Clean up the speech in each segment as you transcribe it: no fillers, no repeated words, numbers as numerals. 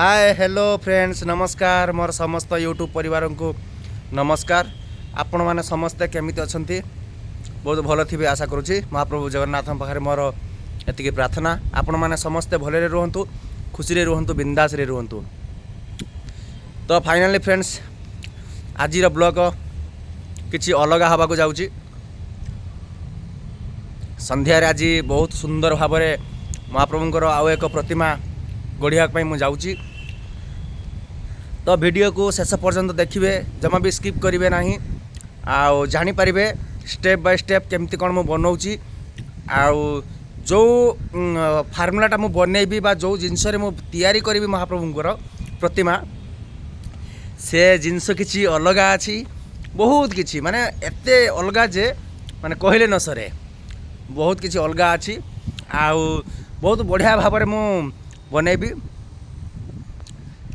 Hi hello friends नमस्कार मोर समस्त YouTube परिवार को नमस्कार। आपण मैंने समस्ते केमिति अछंती बहुत भल थी आशा करुँची। महाप्रभु जगन्नाथ पाखे मोर एति प्रार्थना आपण मैंने समस्ते भले रुहतु खुशी रुहतु बिंदास रुहतु। तो फाइनाली फ्रेंड्स आज ब्लॉग किसी अलग हवाक जाऊँगी। संध्यारे आज बहुत सुंदर भाव में महाप्रभुंर आउ एक प्रतिमा गढ़िया मुझे जाऊँगी। तो वीडियो को शेष पर्यंत देखिए जमा भी स्किप करेंगे ना आउ जानीपारे स्टेप बाय स्टेप केमती कौन मुझे बनाऊँगी आउ जो फार्मूलाटा मुझे बनईबी बा जो जिनस मुझे करी महाप्रभुंर प्रतिमा से जिनस किसी अलग अच्छी बहुत किसी माने एते अलग जे माने कहले न सरे बहुत किसी अलग अच्छी आउ बहुत बढ़िया भाव में मुझे बनईबी।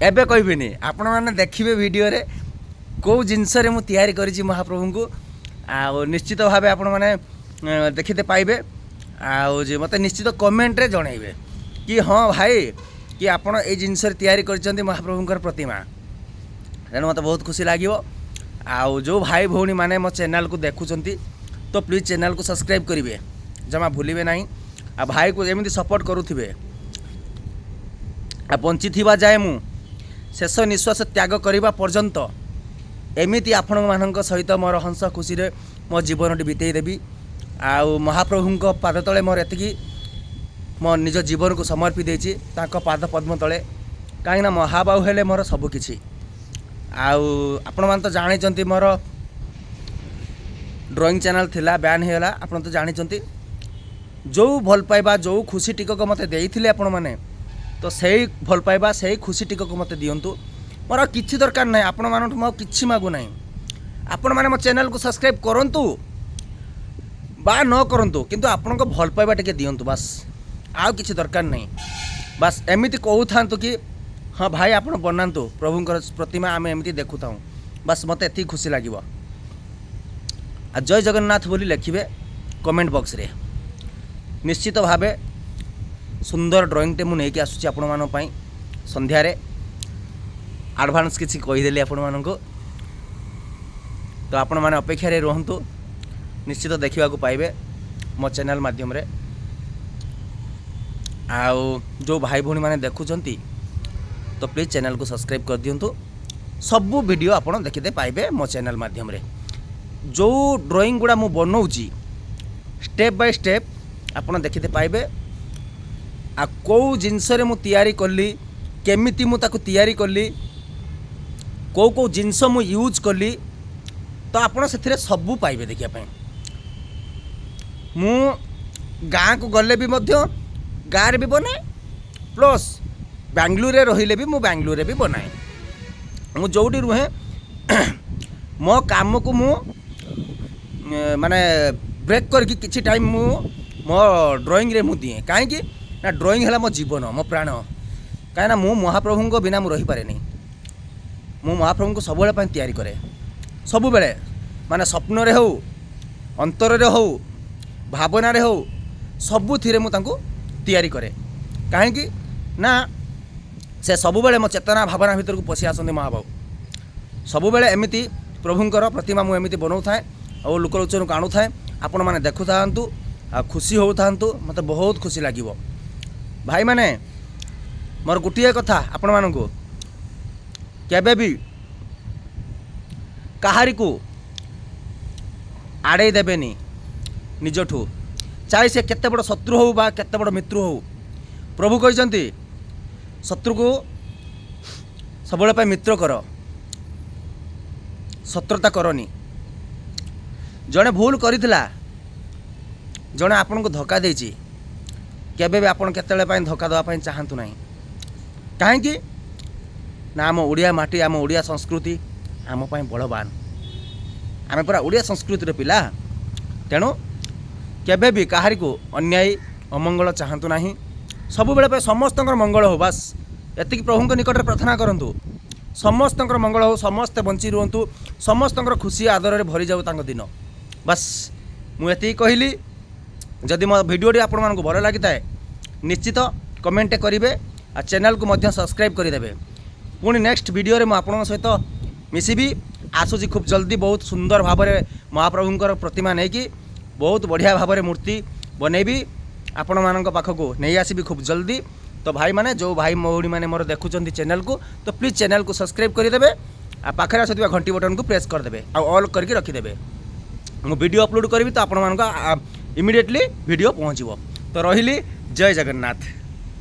एबे कहबिनी आपण मैंने देखिए वीडियो रे कौ जिनस मुझे तैयारी करी महाप्रभु को आ निश्चित भाव आपण मैंने देखते पाइबे आउ जे मते निश्चित कमेंट रे जणाइबे कि हाँ भाई कि आपण ए जिनस तैयारी करछन्ती महाप्रभुंकर प्रतिमा। तेणु मत बहुत खुशी लगे आउ जो भाई भौणी माने मो चैनल को देखुचंती तो प्लीज चैनल को सब्सक्राइब करेंगे जमा भूलिबे नहीं आ भाई को एमती सपोर्ट करुथिबे। आ बंची थिबा जाए मु शेष निश्वास त्याग करने पर्यंत एमिति आपण मानक सहित मोर हंस खुशी रे मो जीवन बीतई देवी आउ महाप्रभु पाद तले मोर एतिकी मो निज जीवन को समर्पी देछि तांको पाद पद्म तले कहीं महाबाहु हेले मोर सबकिछि। आउ आपण मान तो जानी मोर ड्राइंग चैनल थिला बैन होगा आपण तो जानी जो भल पाइबा जो खुशी टिकक मते देइथिले आपण माने तो सही भल पाइबा सही खुशी टिकक मते दियंतु मोर किछि दरकार नहीं आपण मानठु मो किछि मागु नहीं। आपण माने मो चैनल को सब्सक्राइब करंतु बा न करंतु किंतु आपण को भल पाइबा टिके दियंतु बस आउ किछि दरकार नहीं। बस एमिति कहू थांतु कि हाँ भाई आपण बनातु प्रभुंकर प्रतिमा आम एमती देखु था बस मत एति खुशी लगे। आ जय जगन्नाथ बोली लिखे कमेंट बॉक्स रे निश्चित भावे सुंदर ड्राइंगटे मुझे आसूँ आपण मानी संध्यारे एडवांस किसी कहीदेली आपण मानक तो आपण मैंने अपेक्षा रुहतु निश्चित देखा पाइबे मो चैनल माध्यम रे। आउ जो भाई भौणी मैंने देखुंती तो प्लीज चैनल को सब्सक्राइब कर दिंतु सबू वीडियो आपड़ देखते पाइबे मो चैनल माध्यम रे। जो ड्राइंग गुड़ा मु बनाऊँगी स्टेप बाय स्टेप आपड़ देखते पाइबे आ कौ जिनस मु तैयारी कली केमिति मु ताकु तैयारी कली कौ जिनस मु यूज कली तो आपड़ से सबू पाइबे देखिया पाई। मु गाँ को गले भी मध्य गाँ रे भी बनाए प्लस बेंगलुरु रहिले भी मु बेंगलुरु भी बनाए मु जोटी रुहे मो काम को मु माने ब्रेक करके किछि टाइम मु मो ड्राइंग रे मु दिए कहीं ना ड्राइंग है मो जीवन मो प्राण कहीं मु महाप्रभु को बिना मु रही पारे नहीं। मु महाप्रभु को सब बेले तैयारी करे सब बेले माने स्वप्न रे हो अंतर रे हो भावना रे हो सबु थिरे मु तांको तैयारी करे कहीं ना से सब बेले मो चेतना भावना भीतर को पशि आसते महाबाबू सब बेले एमती प्रभुंकर प्रतिमा मु एमती बनाऊ थाए और लोकलोचन को आणु थाए आपण मैंने देखु थांतु आ खुशी हो थांतु मते बहुत खुशी लागिवो। भाई माने मोर गोटे कथा आपण मानकु केबे भी कहारी को आड़े देबेनी निजठू चाहे से केते बड़ शत्रु हो बा केते बड़ मित्र हो। प्रभु कहते शत्रु को सबले पे मित्र कर शत्रुता करनी। जड़े भूल करिथिला जड़े आपन को धोखा देछि केबे भी आपन केतेले पाई धोखा देवा पाई चाहंतु नाही कहीं ना आम ओडिया माटी आम ओडिया संस्कृति आम पाई बलवान आम पूरा ओडिया संस्कृति पिला। तेणु केबे भी कहारी को अन्याय अमंगल चाहंतु नाही सब बेले समस्त मंगल हो बस एति प्रभु निकट प्रार्थना करंतु समस्त मंगल हो समस्ते बंची रुहतु समस्त खुशी आदर भरी जाऊ तांको दिन बस मुझे कहली। जदि मो भिडियोटी आपण मानक भल लगी था निश्चित कमेंट करेंगे आ चैनल को मध्य सब्सक्राइब करदेवे पुणी नेक्स्ट वीडियो रे आपण सहित मिसिबी आसूची खूब जल्दी बहुत सुंदर भाव में महाप्रभुंकर प्रतिमा नहीं कि बहुत बढ़िया भाव में मूर्ति बनैबी आपण मान पाखक नहीं आसबि खूब जल्दी। तो भाई माने जो भाई भौणी मैंने मोर देखुं चैनल को तो प्लीज चैनल को सब्सक्राइब करदेवे आ पाखे आसुवा घंटी बटन को प्रेस करदेवे आ ऑल करके रखिदेवे मु वीडियो अपलोड करी तो आपण मान इमिडिएटली वीडियो पहुँचो। तो रही जय जगन्नाथ।